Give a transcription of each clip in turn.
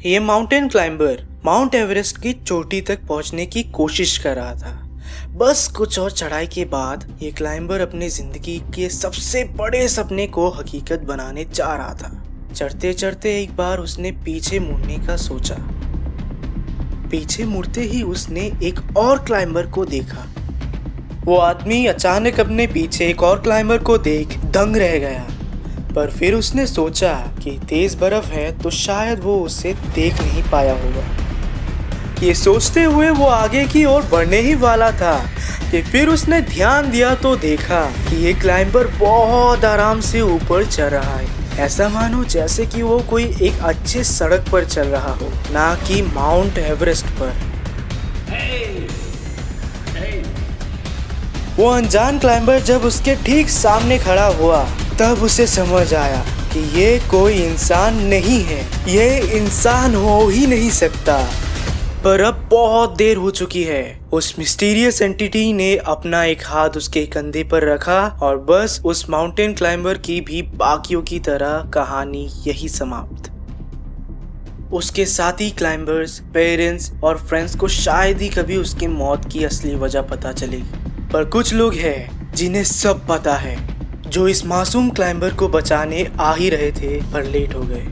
ये mountain climber mount Everest की चोटी तक पहुंचने की कोशिश कर रहा था। बस कुछ और चढ़ाई के बाद ये क्लाइंबर अपनी जिंदगी के सबसे बड़े सपने को हकीकत बनाने जा रहा था। चढ़ते चढ़ते एक बार उसने पीछे मुड़ने का सोचा। पीछे मुड़ते ही उसने एक और क्लाइंबर को देखा। वो आदमी अचानक अपने पीछे एक और क्लाइंबर को देख दंग रह गया। पर फिर उसने सोचा कि तेज बर्फ है तो शायद वो उसे देख नहीं पाया होगा। ये सोचते हुए वो आगे की ओर बढ़ने ही वाला था कि फिर उसने ध्यान दिया तो देखा कि ये क्लाइंबर बहुत आराम से ऊपर चढ़ रहा है। ऐसा मानो जैसे कि वो कोई एक अच्छे सड़क पर चल रहा हो, ना कि माउंट एवरेस्ट पर। वो अनजान क्लाइंबर जब उसके ठीक सामने खड़ा हुआ तब उसे समझ आया कि ये कोई इंसान नहीं है, ये इंसान हो ही नहीं सकता। पर अब बहुत देर हो चुकी है। उस मिस्टीरियस एंटिटी ने अपना एक हाथ उसके कंधे पर रखा और बस उस माउंटेन क्लाइंबर की भी बाकियों की तरह कहानी यही समाप्त। उसके साथी क्लाइंबर्स, पेरेंट्स और फ्रेंड्स को शायद ही कभी उसकी मौत की असली वजह पता चलेगी। पर कुछ लोग हैं जिन्हें सब पता है, जो इस मासूम क्लाइंबर को बचाने आ ही रहे थे पर लेट हो गए।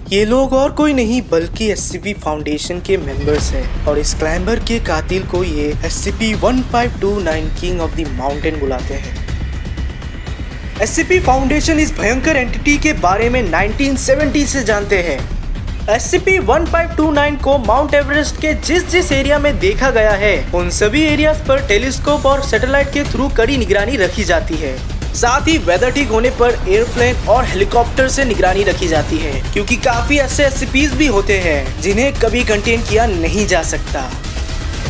ये लोग और कोई नहीं बल्कि एससीपी फाउंडेशन के मेंबर्स हैं और इस क्लाइंबर के कातिल को ये SCP-1529 king of the mountain बुलाते हैं। एससीपी फाउंडेशन इस भयंकर एंटिटी के बारे में 1970 से जानते हैं। SCP-1529 को माउंट एवरेस्ट के जिस एरिया में देखा गया है उन सभी एरियाज पर टेलीस्कोप और सैटेलाइट के थ्रू कड़ी निगरानी रखी जाती है। साथ ही वेदर ठीक होने पर एयरप्लेन और हेलीकॉप्टर से निगरानी रखी जाती है, क्योंकि काफी ऐसे SCPs भी होते हैं जिन्हें कभी कंटेन किया नहीं जा सकता।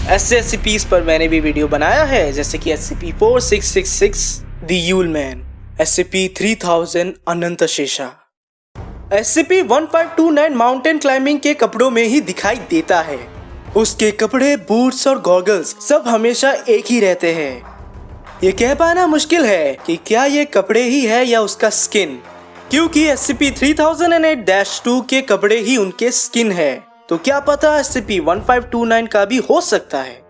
ऐसे SCPs पर मैंने भी वीडियो बनाया है, जैसे कि SCP-4666 the you'll man, SCP-3000 Anant Shesha. SCP-1529 mountain climbing के कपड़ों में ही दिखाई देता है। उसके कपड़े, बूट्स और गॉगल्स सब हमेशा एक ही रहते हैं। ये कह पाना मुश्किल है कि क्या ये कपड़े ही है या उसका स्किन, क्योंकि SCP-3008-2 के कपड़े ही उनके स्किन है। तो क्या पता SCP-1529 का भी हो सकता है।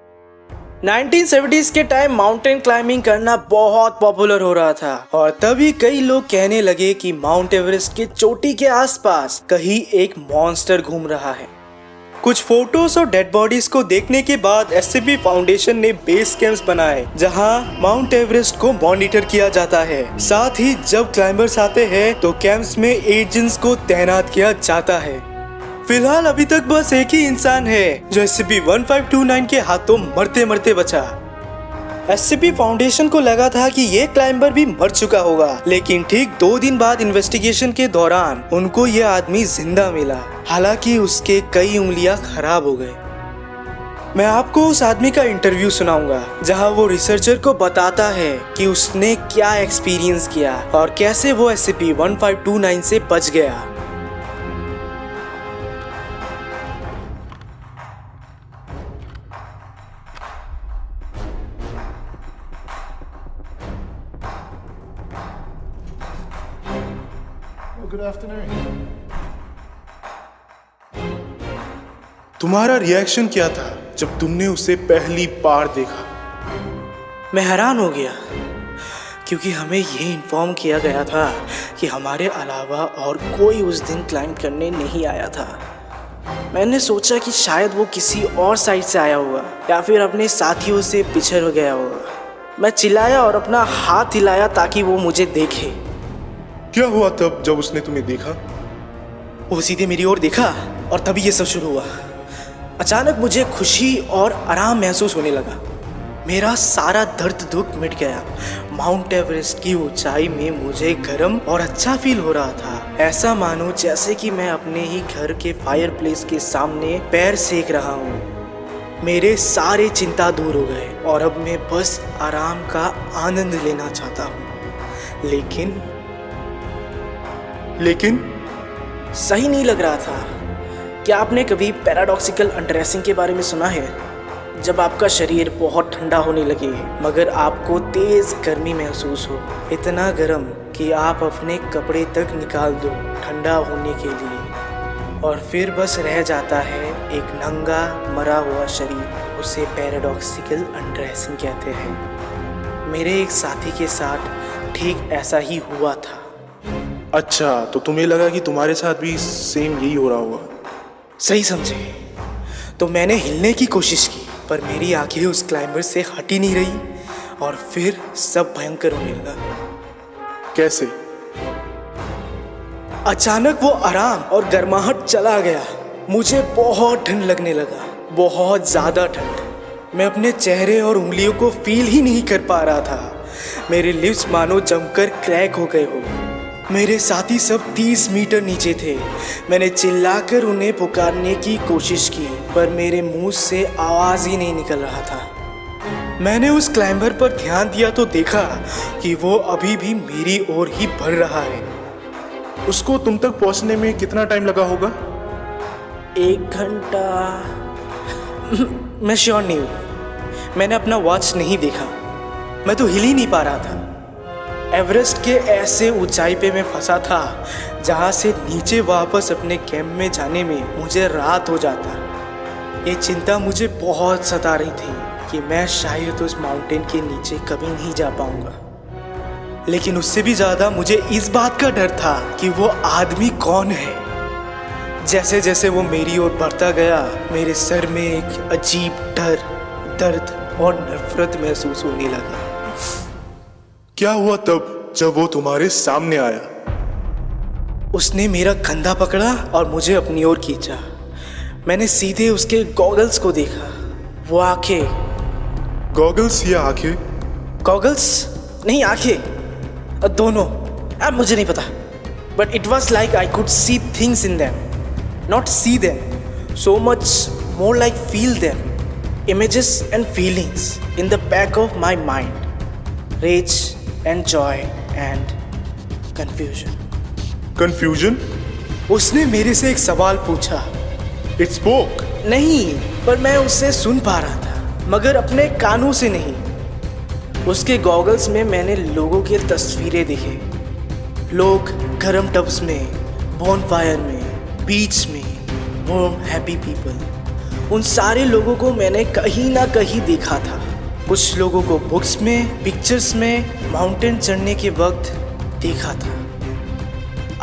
1970s के टाइम माउंटेन क्लाइंबिंग करना बहुत पॉपुलर हो रहा था और तभी कई लोग कहने लगे कि माउंट एवरेस्ट के चोटी के आसपास कहीं एक मॉन्स्टर घूम रहा है। कुछ फोटोज और डेड बॉडीज को देखने के बाद SCP फाउंडेशन ने बेस कैंप्स बनाए जहां माउंट एवरेस्ट को मॉनिटर किया जाता है। साथ ही जब क्लाइंबर्स आते हैं तो कैंप्स में एजेंट्स को तैनात किया जाता है। फिलहाल अभी तक बस एक ही इंसान है जो SCP-1529 के हाथों मरते मरते बचा। SCP फाउंडेशन को लगा था कि ये क्लाइंबर भी मर चुका होगा, लेकिन ठीक 2 दिन बाद इन्वेस्टिगेशन के दौरान उनको ये आदमी जिंदा मिला। हालांकि उसके कई उंगलियां खराब हो गए। मैं आपको उस आदमी का इंटरव्यू सुनाऊंगा जहां वो रिसर्चर को बताता है कि उसने क्या एक्सपीरियंस किया और कैसे वो SCP-1529 से बच गया। Good afternoon. तुम्हारा रिएक्शन क्या था जब तुमने उसे पहली बार देखा? मैं हैरान हो गया, क्योंकि हमें ये इन्फॉर्म किया गया था कि हमारे अलावा और कोई उस दिन क्लाइंब करने नहीं आया था। मैंने सोचा कि शायद वो किसी और साइड से आया होगा या फिर अपने साथियों से पिछड़ गया होगा। मैं चिल्लाया और अपना हाथ हिलाया ताकि वो मुझे देखे। क्या हुआ तब जब उसने तुम्हें देखा? वो सीधे मेरी ओर देखा और तभी ये सब शुरू हुआ। अचानक मुझे खुशी और आराम महसूस होने लगा। मेरा सारा दर्द दुख मिट गया। माउंट एवरेस्ट की ऊंचाई में मुझे गर्म और अच्छा फील हो रहा था। ऐसा मानो जैसे कि मैं अपने ही घर के फायरप्लेस के सामने पैर सेक रहा हूँ। मेरे सारे चिंता दूर हो गए और अब मैं बस आराम का आनंद लेना चाहता हूँ। लेकिन सही नहीं लग रहा था। क्या आपने कभी पैराडॉक्सिकल अनड्रेसिंग के बारे में सुना है? जब आपका शरीर बहुत ठंडा होने लगे मगर आपको तेज गर्मी महसूस हो, इतना गर्म कि आप अपने कपड़े तक निकाल दो ठंडा होने के लिए। और फिर बस रह जाता है एक नंगा मरा हुआ शरीर। उसे पैराडॉक्सिकल अनड्रेसिंग कहते हैं। मेरे एक साथी के साथ ठीक ऐसा ही हुआ था। अच्छा, तो तुम्हें लगा कि तुम्हारे साथ भी सेम यही हो रहा होगा? सही समझे। तो मैंने हिलने की कोशिश की, पर मेरी आंखें उस क्लाइंबर से हट ही नहीं रही और फिर सब भयंकर होने लगा। कैसे? अचानक वो आराम और गर्माहट चला गया। मुझे बहुत ठंड लगने लगा, बहुत ज़्यादा ठंड। मैं अपने चेहरे और उंगलियों को फील ही नहीं कर पा रहा था। मेरे लिप्स मानो जमकर क्रैक हो गए हो। मेरे साथी सब 30 मीटर नीचे थे। मैंने चिल्लाकर उन्हें पुकारने की कोशिश की, पर मेरे मुंह से आवाज़ ही नहीं निकल रहा था। मैंने उस क्लाइंबर पर ध्यान दिया तो देखा कि वो अभी भी मेरी ओर ही बढ़ रहा है। उसको तुम तक पहुंचने में कितना टाइम लगा होगा? 1 घंटा। मैं श्योर नहीं हूँ। मैंने अपना वॉच नहीं देखा। मैं तो हिल ही नहीं पा रहा था। एवरेस्ट के ऐसे ऊंचाई पे मैं फंसा था जहाँ से नीचे वापस अपने कैंप में जाने में मुझे रात हो जाता। ये चिंता मुझे बहुत सता रही थी कि मैं शायद उस माउंटेन के नीचे कभी नहीं जा पाऊंगा। लेकिन उससे भी ज़्यादा मुझे इस बात का डर था कि वो आदमी कौन है। जैसे जैसे वो मेरी ओर बढ़ता गया, मेरे सर में एक अजीब डर, दर्द और नफरत महसूस होने लगा। क्या हुआ तब जब वो तुम्हारे सामने आया? उसने मेरा कंधा पकड़ा और मुझे अपनी ओर खींचा। मैंने सीधे उसके गॉगल्स को देखा। वो आंखें। गॉगल्स या आंखें? गॉगल्स नहीं, आंखें, दोनों। अब मुझे नहीं पता, but it was like I could see things in them, not see them so much, more like feel them, images and feelings in the back of my mind, rage and joy and confusion. Confusion? उसने मेरे से एक सवाल पूछा। It spoke? नहीं, पर मैं उससे सुन पा रहा था, मगर अपने कानों से नहीं। उसके गॉगल्स में मैंने लोगों की तस्वीरें दिखे। लोग गर्म टब्स में, बॉनफायर में, बीच में, वार्म हैप्पी पीपल। उन सारे लोगों को मैंने कहीं ना कहीं देखा था। कुछ लोगों को बुक्स में, पिक्चर्स में, माउंटेन चढ़ने के वक्त देखा था।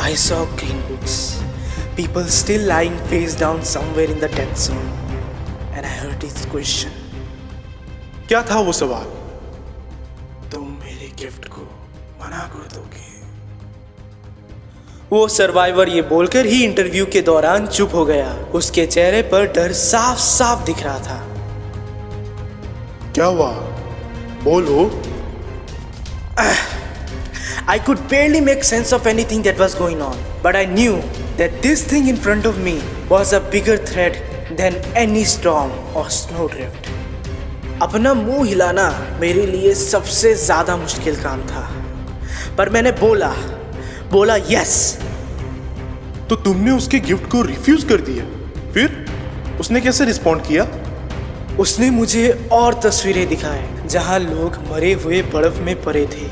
I saw green books, people still lying face down somewhere in the dead zone, and I heard his question. क्या था वो सवाल? तुम मेरे गिफ्ट को मना कर दोगे? वो सर्वाइवर ये बोलकर ही इंटरव्यू के दौरान चुप हो गया। उसके चेहरे पर डर साफ साफ दिख रहा था। क्या हुआ? बोलो। I could barely make sense of anything that was going on, but I knew that this thing in front of me was a bigger threat than any storm or snowdrift. अपना मुंह हिलाना मेरे लिए सबसे ज़्यादा मुश्किल काम था, पर मैंने बोला यस। तो तुमने उसके गिफ्ट को रिफ्यूज कर दिया? फिर उसने कैसे रिस्पॉन्ड किया? उसने मुझे और तस्वीरें दिखाए जहां लोग मरे हुए बर्फ में पड़े थे।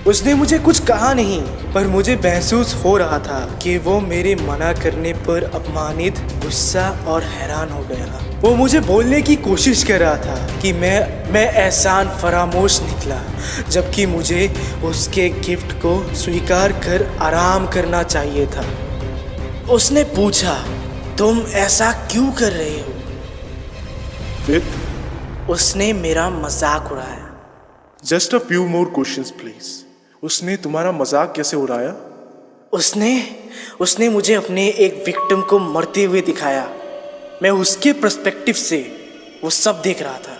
उसने मुझे कुछ कहा नहीं, पर मुझे महसूस हो रहा था कि वो मेरे मना करने पर अपमानित, गुस्सा और हैरान हो गया। वो मुझे बोलने की कोशिश कर रहा था कि मैं एहसान फरामोश निकला, जबकि मुझे उसके गिफ्ट को स्वीकार कर आराम करना चाहिए था। उसने पूछा, तुम ऐसा क्यों कर रहे हो? फिर उसने मेरा मजाक उड़ाया। Just a few more questions please. उसने तुम्हारा मजाक कैसे उड़ाया? उसने मुझे अपने एक विक्टिम को मरते हुए दिखाया। मैं उसके पर्सपेक्टिव से वो सब देख रहा था।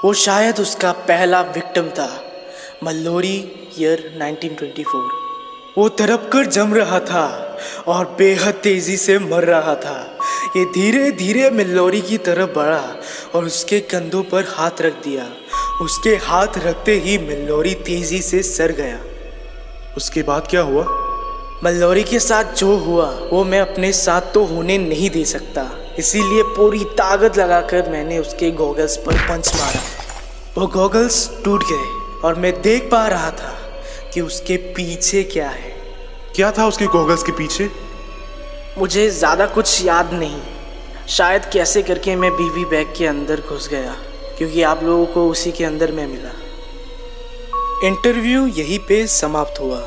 वो शायद उसका पहला विक्टिम था। मल्लोरी ईयर 1924। वो तड़प कर जम रहा था और बेहद तेजी से मर रहा था। ये धीरे धीरे मल्लोरी की तरफ बढ़ा और उसके कंधों पर हाथ रख दिया। उसके हाथ रखते ही मल्लोरी तेजी से सर गया। उसके बाद क्या हुआ? मल्लोरी के साथ जो हुआ वो मैं अपने साथ तो होने नहीं दे सकता, इसीलिए पूरी ताकत लगाकर मैंने उसके गॉगल्स पर पंच मारा। वो गॉगल्स टूट गए और मैं देख पा रहा था कि उसके पीछे क्या है। क्या था उसके गॉगल्स के पीछे? मुझे ज़्यादा कुछ याद नहीं। शायद कैसे करके मैं बीवी बैग के अंदर घुस गया, क्योंकि आप लोगों को उसी के अंदर मैं मिला। इंटरव्यू यहीं पे समाप्त हुआ।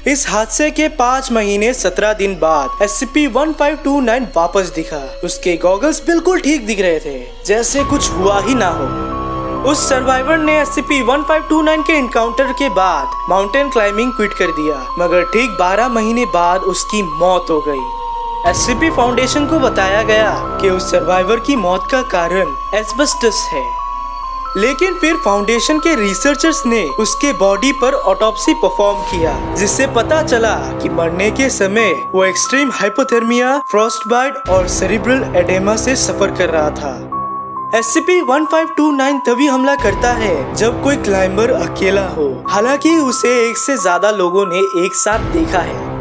इस हादसे के 5 महीने 17 दिन बाद SCP-1529 वापस दिखा। उसके गॉगल्स बिल्कुल ठीक दिख रहे थे, जैसे कुछ हुआ ही ना हो। उस सर्वाइवर ने SCP-1529 के इनकाउंटर के बाद माउंटेन क्लाइंबिंग क्विट कर दिया, मगर ठीक 12 महीने बाद उसकी मौत हो गई। SCP फाउंडेशन को बताया गया कि उस सर्वाइवर की मौत का कारण एस्बेस्टस है, लेकिन फिर फाउंडेशन के रिसर्चर्स ने उसके बॉडी पर ऑटोप्सी परफॉर्म किया, जिससे पता चला कि मरने के समय वो एक्सट्रीम हाइपोथर्मिया, फ्रॉस्टबाइट और सेरिब्रल एडेमा से सफर कर रहा था। SCP-1529 तभी हमला करता है जब कोई क्लाइंबर अकेला हो, हालांकि उसे एक से ज्यादा लोगों ने एक साथ देखा है।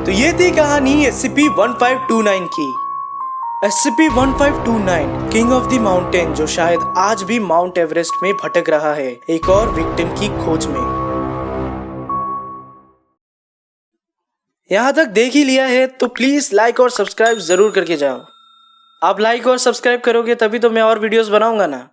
तो ये थी कहानी SCP-1529 की। SCP-1529 king of the mountain, जो शायद आज भी माउंट एवरेस्ट में भटक रहा है एक और विक्टिम की खोज में। यहाँ तक देख ही लिया है तो प्लीज लाइक और सब्सक्राइब जरूर करके जाओ। आप लाइक और सब्सक्राइब करोगे तभी तो मैं और वीडियोस बनाऊंगा ना।